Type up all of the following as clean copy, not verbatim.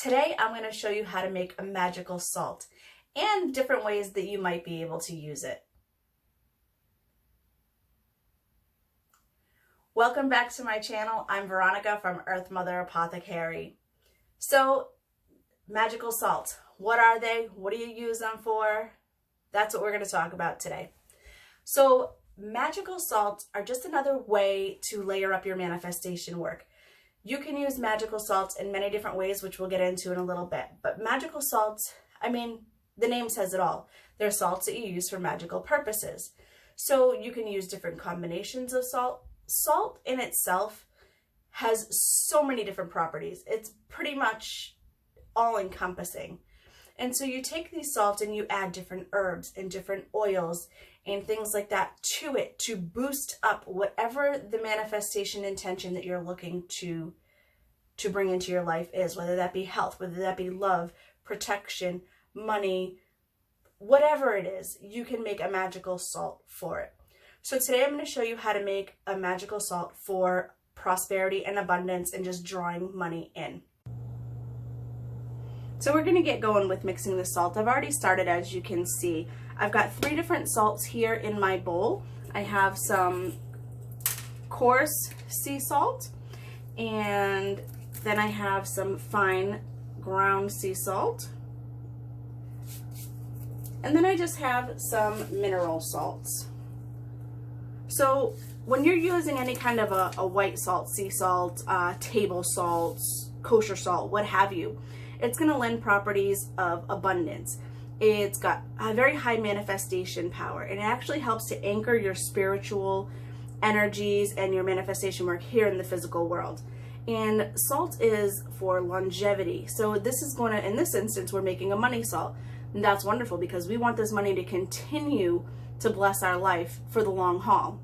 Today I'm going to show you how to make a magical salt and different ways that you might be able to use it. Welcome back to my channel. I'm Veronica from Earth Mother Apothecary. So, magical salts, what are they? What do you use them for? That's what we're going to talk about today. So, magical salts are just another way to layer up your manifestation work. You can use magical salts in many different ways, which we'll get into in a little bit. But magical salts, the name says it all. They're salts that you use for magical purposes. So you can use different combinations of salt. Salt in itself has so many different properties. It's pretty much all-encompassing. And so you take these salts and you add different herbs and different oils and things like that to it to boost up whatever the manifestation intention that you're looking to bring into your life is, whether that be health, whether that be love, protection, money, whatever it is, you can make a magical salt for it. So today I'm going to show you how to make a magical salt for prosperity and abundance and just drawing money in. So we're going to get going with mixing the salt. I've already started, as you can see. I've got 3 different salts here in my bowl. I have some coarse sea salt, and then I have some fine ground sea salt. And then I just have some mineral salts. So when you're using any kind of a white salt, sea salt, table salts, kosher salt, what have you, it's going to lend properties of abundance. It's got a very high manifestation power, and it actually helps to anchor your spiritual energies and your manifestation work here in the physical world. And salt is for longevity. So this is going to, in this instance, we're making a money salt. And that's wonderful because we want this money to continue to bless our life for the long haul.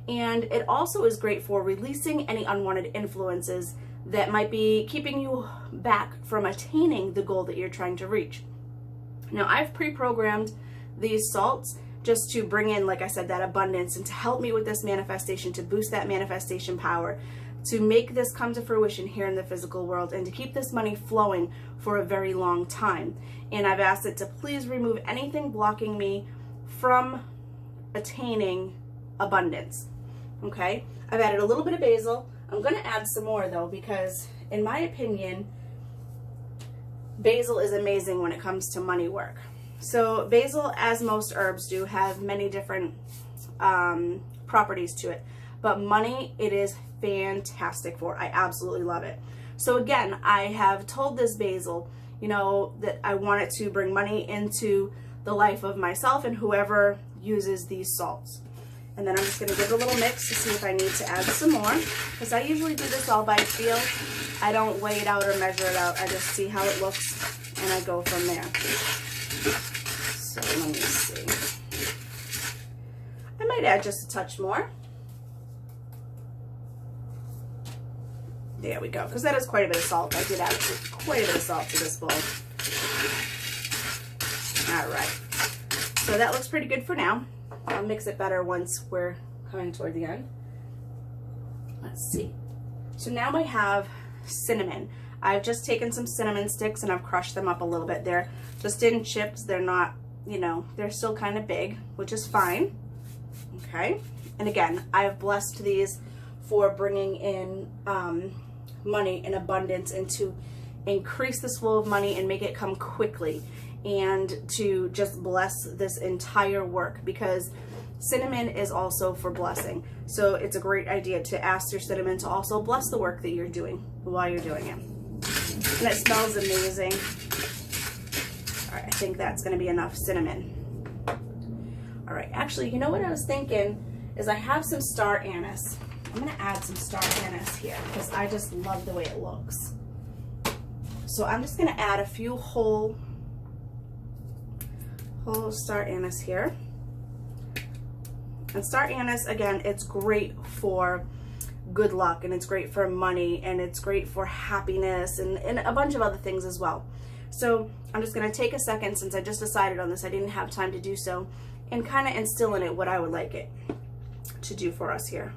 And it also is great for releasing any unwanted influences that might be keeping you back from attaining the goal that you're trying to reach. Now, I've pre-programmed these salts just to bring in, like I said, that abundance and to help me with this manifestation, to boost that manifestation power, to make this come to fruition here in the physical world, and to keep this money flowing for a very long time. And I've asked it to please remove anything blocking me from attaining abundance. Okay? I've added a little bit of basil. I'm going to add some more though, because in my opinion, basil is amazing when it comes to money work. So basil, as most herbs do, have many different properties to it. But money, it is fantastic for. I absolutely love it. So again, I have told this basil, that I want it to bring money into the life of myself and whoever uses these salts. And then I'm just going to give it a little mix to see if I need to add some more, because I usually do this all by feel. I don't weigh it out or measure it out. I just see how it looks and I go from there. So let me see. I might add just a touch more. There we go, because that is quite a bit of salt. I did add quite a bit of salt to this bowl. All right. So that looks pretty good for now. I'll mix it better once we're coming toward the end. Let's see. So now I have cinnamon. I've just taken some cinnamon sticks and I've crushed them up a little bit. They're just in chips. They're not, they're still kind of big, which is fine. Okay. And again, I have blessed these for bringing in money and abundance, and to increase the flow of money and make it come quickly, and to just bless this entire work, because cinnamon is also for blessing. So it's a great idea to ask your cinnamon to also bless the work that you're doing while you're doing it. And it smells amazing. All right, I think that's going to be enough cinnamon. All right, actually, you know what I was thinking is I have some star anise. I'm going to add some star anise here because I just love the way it looks. So I'm just going to add a few whole star anise here. And star anise, again, it's great for good luck, and it's great for money, and it's great for happiness, and a bunch of other things as well. So I'm just going to take a second, since I just decided on this, I didn't have time to do so, and kind of instill in it what I would like it to do for us here.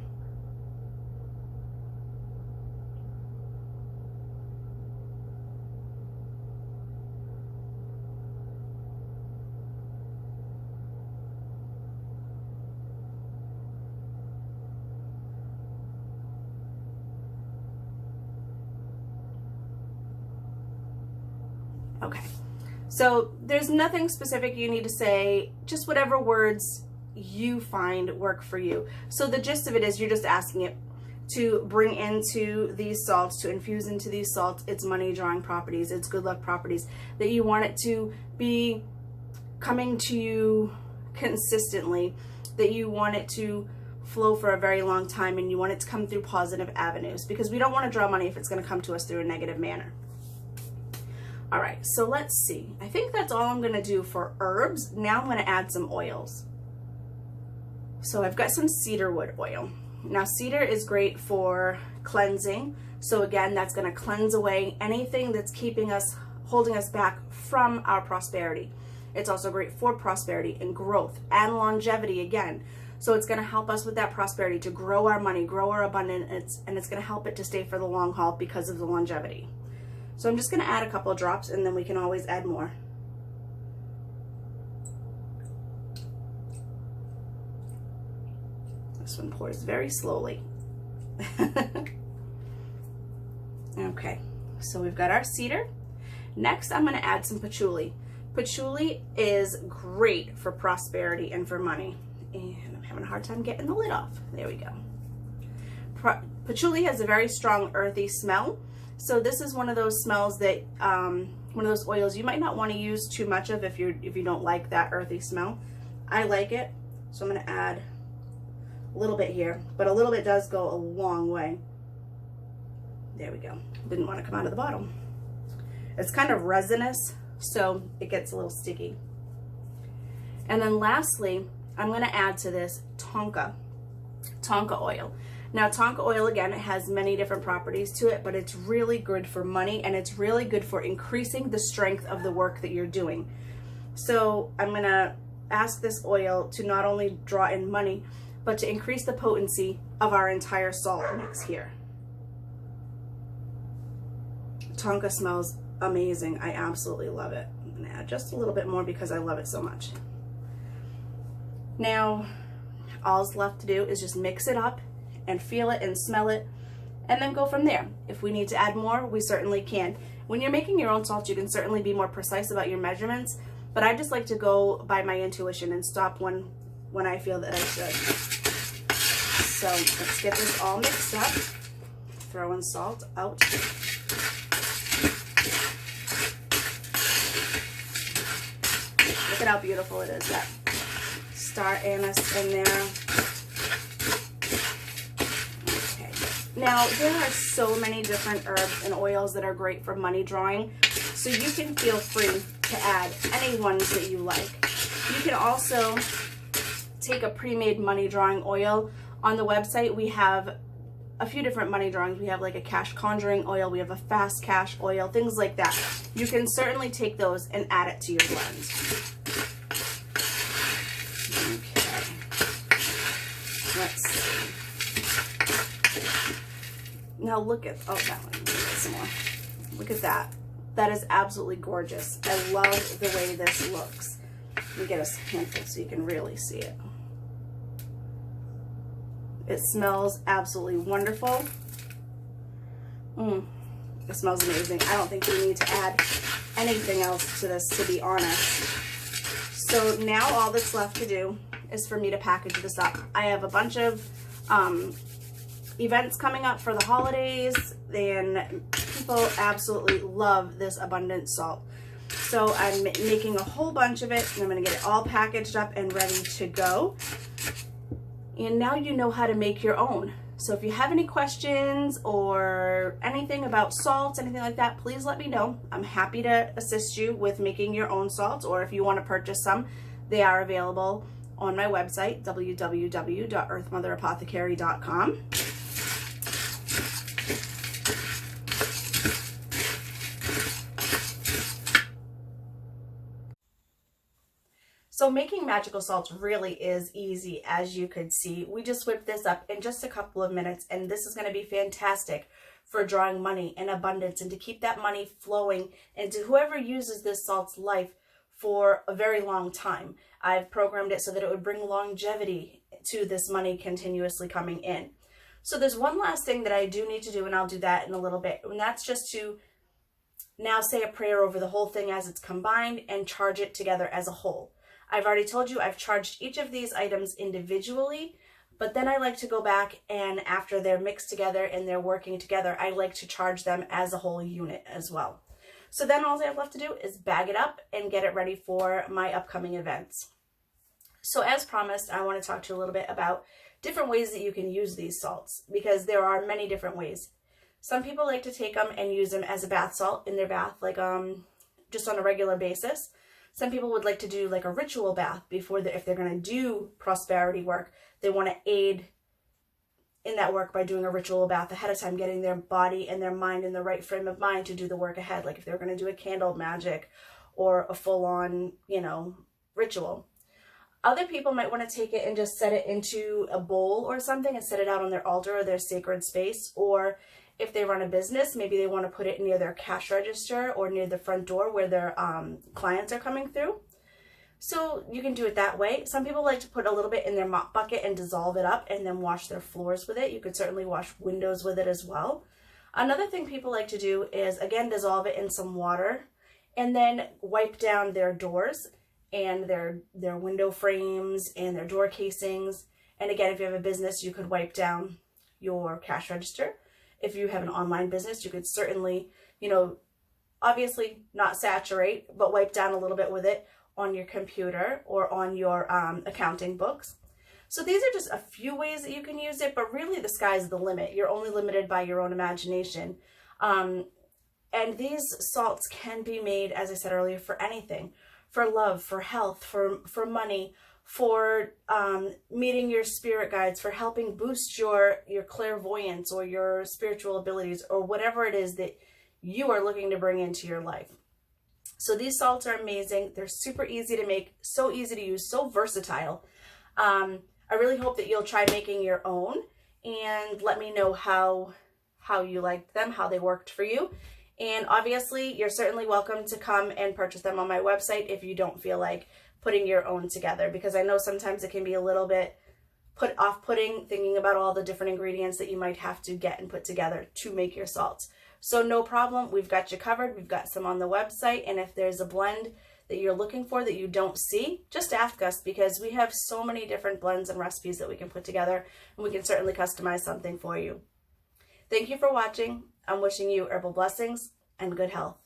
Okay, so there's nothing specific you need to say, just whatever words you find work for you. So the gist of it is you're just asking it to bring into these salts, to infuse into these salts its money drawing properties, its good luck properties, that you want it to be coming to you consistently, that you want it to flow for a very long time, and you want it to come through positive avenues, because we don't want to draw money if it's going to come to us through a negative manner. All right, so let's see. I think that's all I'm going to do for herbs. Now I'm going to add some oils. So I've got some cedarwood oil. Now cedar is great for cleansing. So again, that's going to cleanse away anything that's keeping us, holding us back from our prosperity. It's also great for prosperity and growth and longevity again. So it's going to help us with that prosperity, to grow our money, grow our abundance, and it's going to help it to stay for the long haul because of the longevity. So I'm just going to add a couple of drops, and then we can always add more. This one pours very slowly. Okay, so we've got our cedar. Next, I'm going to add some patchouli. Patchouli is great for prosperity and for money. And I'm having a hard time getting the lid off. There we go. Patchouli has a very strong earthy smell. So this is one of those smells that, one of those oils you might not want to use too much of if you don't like that earthy smell. I like it, so I'm going to add a little bit here, but a little bit does go a long way. There we go. Didn't want to come out of the bottle. It's kind of resinous, so it gets a little sticky. And then lastly, I'm going to add to this tonka oil. Now tonka oil, again, it has many different properties to it, but it's really good for money, and it's really good for increasing the strength of the work that you're doing. So I'm going to ask this oil to not only draw in money, but to increase the potency of our entire salt mix here. Tonka smells amazing. I absolutely love it. I'm going to add just a little bit more because I love it so much. Now, all's left to do is just mix it up and feel it and smell it, and then go from there. If we need to add more, we certainly can. When you're making your own salt, you can certainly be more precise about your measurements, but I just like to go by my intuition and stop when I feel that I should. So let's get this all mixed up. Throwing salt out. Look at how beautiful it is. That star anise in there. Okay. Now, there are so many different herbs and oils that are great for money drawing, so you can feel free to add any ones that you like. You can also take a pre-made money drawing oil. On the website, we have a few different money drawings. We have like a cash conjuring oil, we have a fast cash oil, things like that. You can certainly take those and add it to your blend. Okay. Let's see. Now look at, oh, that one, let me get some more. Look at that. That is absolutely gorgeous. I love the way this looks. Let me get a handful so you can really see it. It smells absolutely wonderful. It smells amazing. I don't think we need to add anything else to this, to be honest. So now all that's left to do is for me to package this up. I have a bunch of events coming up for the holidays, and people absolutely love this abundant salt. So I'm making a whole bunch of it, and I'm going to get it all packaged up and ready to go. And now you know how to make your own. So if you have any questions or anything about salts, anything like that, please let me know. I'm happy to assist you with making your own salts, or if you want to purchase some, they are available on my website, www.earthmotherapothecary.com. So making Magickal Salts really is easy, as you could see. We just whip this up in just a couple of minutes, and this is going to be fantastic for drawing money and abundance, and to keep that money flowing into whoever uses this salt's life for a very long time. I've programmed it so that it would bring longevity to this money continuously coming in. So there's one last thing that I do need to do, and I'll do that in a little bit, and that's just to Now say a prayer over the whole thing as it's combined and charge it together as a whole. I've already told you I've charged each of these items individually, but then I like to go back and after they're mixed together and they're working together, I like to charge them as a whole unit as well. So then all I have left to do is bag it up and get it ready for my upcoming events. So as promised, I want to talk to you a little bit about different ways that you can use these salts, because there are many different ways. Some people like to take them and use them as a bath salt in their bath, like just on a regular basis. Some people would like to do like a ritual bath before, if they're going to do prosperity work, they want to aid in that work by doing a ritual bath ahead of time, getting their body and their mind in the right frame of mind to do the work ahead. Like if they're going to do a candle magic or a full-on, ritual. Other people might want to take it and just set it into a bowl or something and set it out on their altar or their sacred space. Or if they run a business, maybe they want to put it near their cash register or near the front door where their clients are coming through. So you can do it that way. Some people like to put a little bit in their mop bucket and dissolve it up and then wash their floors with it. You could certainly wash windows with it as well. Another thing people like to do is, again, dissolve it in some water and then wipe down their doors and their window frames and their door casings. And again, if you have a business, you could wipe down your cash register. If you have an online business, you could certainly, obviously not saturate, but wipe down a little bit with it on your computer or on your accounting books. So these are just a few ways that you can use it, but really the sky's the limit. You're only limited by your own imagination. And these salts can be made, as I said earlier, for anything. For love, for health, for money, for meeting your spirit guides, for helping boost your clairvoyance or your spiritual abilities or whatever it is that you are looking to bring into your life. So these salts are amazing. They're super easy to make, so easy to use, so versatile. I really hope that you'll try making your own and let me know how you liked them, how they worked for you. And obviously, you're certainly welcome to come and purchase them on my website if you don't feel like putting your own together, because I know sometimes it can be a little bit off-putting thinking about all the different ingredients that you might have to get and put together to make your salts. So no problem, we've got you covered. We've got some on the website, and if there's a blend that you're looking for that you don't see, just ask us, because we have so many different blends and recipes that we can put together, and we can certainly customize something for you. Thank you for watching. I'm wishing you herbal blessings and good health.